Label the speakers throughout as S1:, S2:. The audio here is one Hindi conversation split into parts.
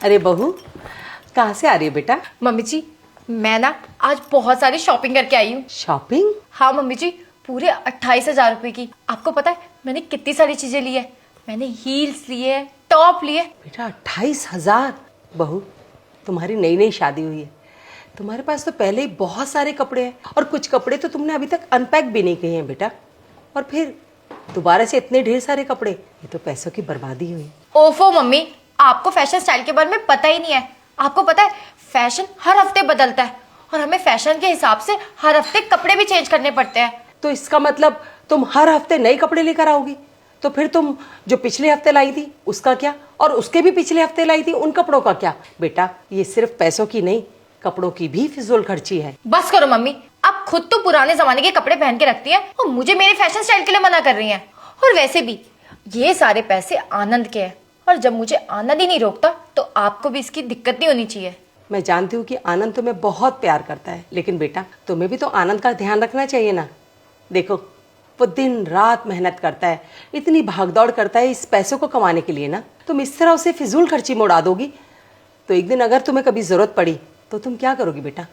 S1: अरे बहू, कहाँ से आ रही है बेटा?
S2: मम्मी जी, मैं ना आज बहुत सारी शॉपिंग करके आई हूँ।
S1: शॉपिंग?
S2: हाँ मम्मी जी, पूरे 28,000 रुपए की। आपको पता है मैंने कितनी सारी चीजें ली है? मैंने हील्स लिए, टॉप लिए।
S1: बेटा 28,000? बहू, तुम्हारी नई नई शादी हुई है, तुम्हारे पास तो पहले ही बहुत सारे कपड़े हैं, और कुछ कपड़े तो तुमने अभी तक अनपैक भी नहीं किए हैं बेटा। और फिर दोबारा से इतने ढेर सारे कपड़े, ये तो पैसों की बर्बादी हुई।
S2: ओफो मम्मी, आपको फैशन स्टाइल के बारे में पता ही नहीं है। आपको पता है फैशन हर हफ्ते बदलता है, और हमें फैशन के हिसाब से हर हफ्ते कपड़े भी चेंज करने पड़ते हैं।
S1: तो इसका मतलब तुम हर हफ्ते नए कपड़े लेकर आओगी? तो फिर तुम जो पिछले हफ्ते लाई थी उसका क्या, और उसके भी पिछले हफ्ते लाई थी उन कपड़ों का क्या? बेटा ये सिर्फ पैसों की नहीं, कपड़ों की भी फिजूल खर्ची है।
S2: बस करो मम्मी, आप खुद तो पुराने जमाने के कपड़े पहन के रखती हैं और मुझे मेरे फैशन स्टाइल के लिए मना कर रही हैं। और वैसे भी ये सारे पैसे आनंद के हैं, और जब मुझे आनंद ही नहीं रोकता तो आपको भी इसकी दिक्कत नहीं होनी चाहिए।
S1: मैं जानती हूँ कि आनंद तुम्हें बहुत प्यार करता है, लेकिन बेटा तुम्हें भी तो आनंद का ध्यान रखना चाहिए ना। देखो वो दिन रात मेहनत करता है, इतनी भागदौड़ करता है इस पैसों को कमाने के लिए ना। तुम इस तरह उसे फिजूल खर्ची में उड़ा दोगी तो एक दिन अगर तुम्हें कभी जरूरत पड़ी तो तुम क्या करोगी बेटा?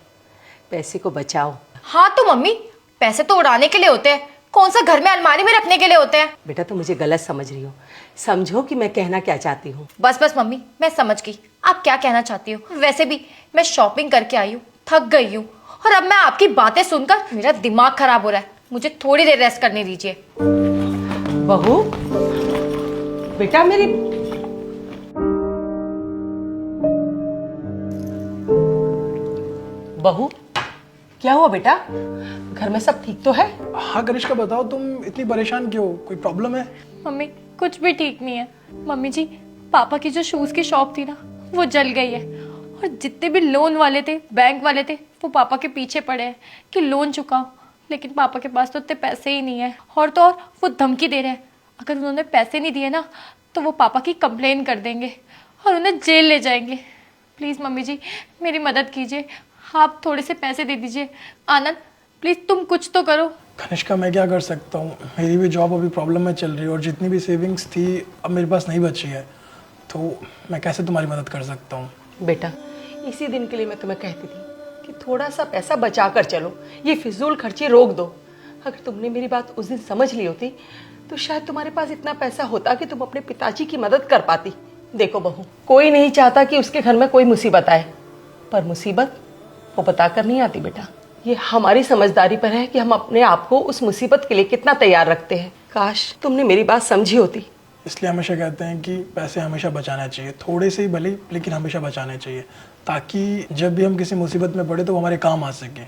S1: पैसे को बचाओ।
S2: हाँ तो मम्मी, पैसे तो उड़ाने के लिए होते हैं, कौन सा घर में अलमारी में रखने के लिए होते हैं?
S1: बेटा तुम मुझे गलत समझ रही हो, समझो कि मैं कहना क्या चाहती हूँ।
S2: बस बस मम्मी, मैं समझ गई आप क्या कहना चाहती हो। वैसे भी मैं शॉपिंग करके आई हूँ, थक गई हूँ, और अब मैं आपकी बातें सुनकर मेरा दिमाग खराब हो रहा है। मुझे थोड़ी देर रेस्ट करने दीजिए।
S1: बहू, बेटा मेरी बहू, क्या हुआ बेटा? घर में सब ठीक तो है?
S3: हाँ कनिष्का, बताओ तुम इतनी परेशान क्यों? कोई प्रॉब्लम है?
S2: मम्मी कुछ भी ठीक नहीं है। मम्मी जी, पापा की जो शूज की शॉप थी ना वो जल गई है, और जितने भी लोन वाले थे, बैंक वाले थे, वो पापा के पीछे पड़े हैं कि लोन चुकाओ। लेकिन पापा के पास तो इतने पैसे ही नहीं है, और तो और वो धमकी दे रहे हैं अगर उन्होंने पैसे नहीं दिए ना तो वो पापा की कंप्लेन कर देंगे और उन्हें जेल ले जाएंगे। प्लीज़ मम्मी जी मेरी मदद कीजिए, आप थोड़े से पैसे दे दीजिए। आनंद प्लीज़ तुम कुछ तो करो।
S3: कनिष्का मैं क्या कर सकता हूँ, मेरी भी जॉब अभी प्रॉब्लम में चल रही है, और जितनी भी सेविंग्स थी अब मेरे पास नहीं बची है, तो मैं कैसे तुम्हारी मदद कर सकता हूँ?
S1: बेटा इसी दिन के लिए मैं तुम्हें कहती थी कि थोड़ा सा पैसा बचा कर चलो, ये फिजूल खर्ची रोक दो। अगर तुमने मेरी बात उस दिन समझ ली होती तो शायद तुम्हारे पास इतना पैसा होता कि तुम अपने पिताजी की मदद कर पाती। देखो बहू, कोई नहीं चाहता कि उसके घर में कोई मुसीबत आए, पर मुसीबत वो बता कर नहीं आती बेटा। ये हमारी समझदारी पर है कि हम अपने आप को उस मुसीबत के लिए कितना तैयार रखते हैं। काश तुमने मेरी बात समझी होती।
S3: इसलिए हमेशा कहते हैं कि पैसे हमेशा बचाना चाहिए, थोड़े से ही भले लेकिन हमेशा बचाने चाहिए, ताकि जब भी हम किसी मुसीबत में पड़े तो वो हमारे काम आ सके।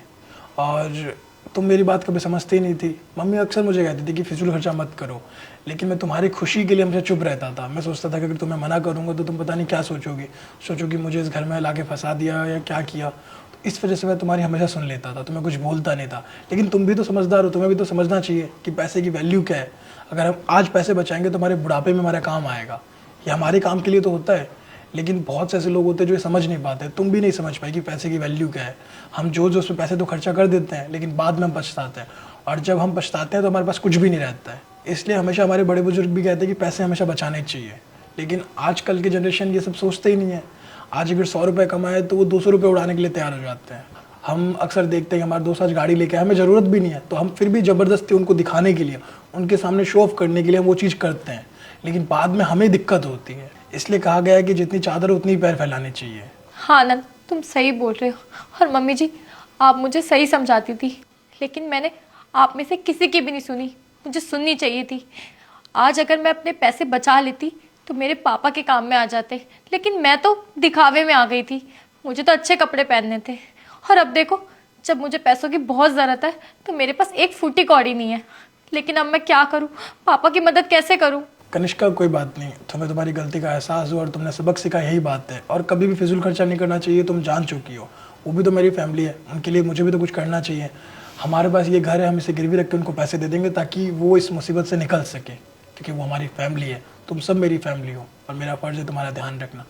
S3: और तुम मेरी बात कभी समझती ही नहीं थी। मम्मी अक्सर मुझे कहती थी कि फिजूल खर्चा मत करो, लेकिन मैं तुम्हारी खुशी के लिए हमेशा चुप रहता था। मैं सोचता था कि अगर तुम्हें मना करूँगा तो तुम पता नहीं क्या सोचोगी मुझे इस घर में ला के फंसा दिया या क्या किया। तो इस वजह से मैं तुम्हारी हमेशा सुन लेता था, तुम्हें कुछ बोलता नहीं था। लेकिन तुम भी तो समझदार हो, तुम्हें भी तो समझना चाहिए कि पैसे की वैल्यू क्या है। अगर हम आज पैसे बचाएंगे तो हमारे बुढ़ापे में हमारा काम आएगा। ये हमारे काम के लिए तो होता है, लेकिन बहुत से ऐसे लोग होते हैं जो ये समझ नहीं पाते। तुम भी नहीं समझ पाए कि पैसे की वैल्यू क्या है। हम जो उसमें पैसे तो खर्चा कर देते हैं, लेकिन बाद में हम पछताते हैं, और जब हम पछताते हैं तो हमारे पास कुछ भी नहीं रहता है। इसलिए हमेशा हमारे बड़े बुजुर्ग भी कहते हैं कि पैसे हमेशा बचाने चाहिए, लेकिन आजकल की जनरेशन ये सब सोचते ही नहीं है। आज अगर 100 रुपये कमाए तो वो 200 रुपये उड़ाने के लिए तैयार हो जाते हैं। हम अक्सर देखते हैं कि हमारे दोस्त आज गाड़ी लेके आए, हमें ज़रूरत भी नहीं है, तो हम फिर भी ज़बरदस्ती उनको दिखाने के लिए, उनके सामने शो ऑफ करने के लिए हम वो चीज़ करते हैं, लेकिन बाद में हमें दिक्कत होती है। इसलिए कहा गया है कि जितनी चादर उतनी पैर फैलानी चाहिए।
S2: हाँ आनंद, तुम सही बोल रहे हो। और मम्मी जी आप मुझे सही समझाती थी, लेकिन मैंने आप में से किसी की भी नहीं सुनी, मुझे सुननी चाहिए थी। आज अगर मैं अपने पैसे बचा लेती तो मेरे पापा के काम में आ जाते, लेकिन मैं तो दिखावे में आ गई थी। मुझे तो अच्छे कपड़े पहनने थे, और अब देखो जब मुझे पैसों की बहुत ज़रूरत है तो मेरे पास एक फूटी कौड़ी नहीं है। लेकिन अब मैं क्या करूँ, पापा की मदद कैसे करूँ?
S3: कनिष्का कोई बात नहीं, तुम्हें तुम्हारी गलती का एहसास हुआ और तुमने सबक सीखा, यही बात है। और कभी भी फिजूल खर्चा नहीं करना चाहिए, तुम जान चुकी हो। वो भी तो मेरी फैमिली है, उनके लिए मुझे भी तो कुछ करना चाहिए। हमारे पास ये घर है, हम इसे गिरवी रख के उनको पैसे दे देंगे ताकि वो इस मुसीबत से निकल सके, क्योंकि वो हमारी फैमिली है। तुम सब मेरी फैमिली हो, और मेरा फर्ज है तुम्हारा ध्यान रखना।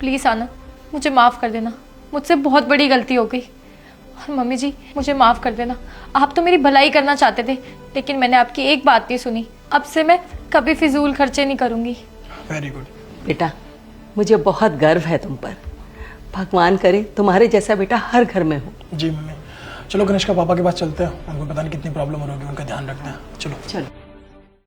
S2: प्लीज़ आनंद मुझे माफ़ कर देना, मुझसे बहुत बड़ी गलती हो गई। और मम्मी जी मुझे माफ़ कर देना, आप तो मेरी भलाई करना चाहते थे, लेकिन मैंने आपकी एक बात नहीं सुनी। अब से मैं कभी फिजूल खर्चे नहीं करूँगी।
S3: Very good.
S1: बेटा मुझे बहुत गर्व है तुम पर। भगवान करे तुम्हारे जैसा बेटा हर घर में हो।
S3: जी मम्मी। चलो कनिष्का पापा के पास चलते हैं, उनको पता नहीं कितनी प्रॉब्लम हो रही होगी, उनका ध्यान रखते हैं। चलो
S1: चलो।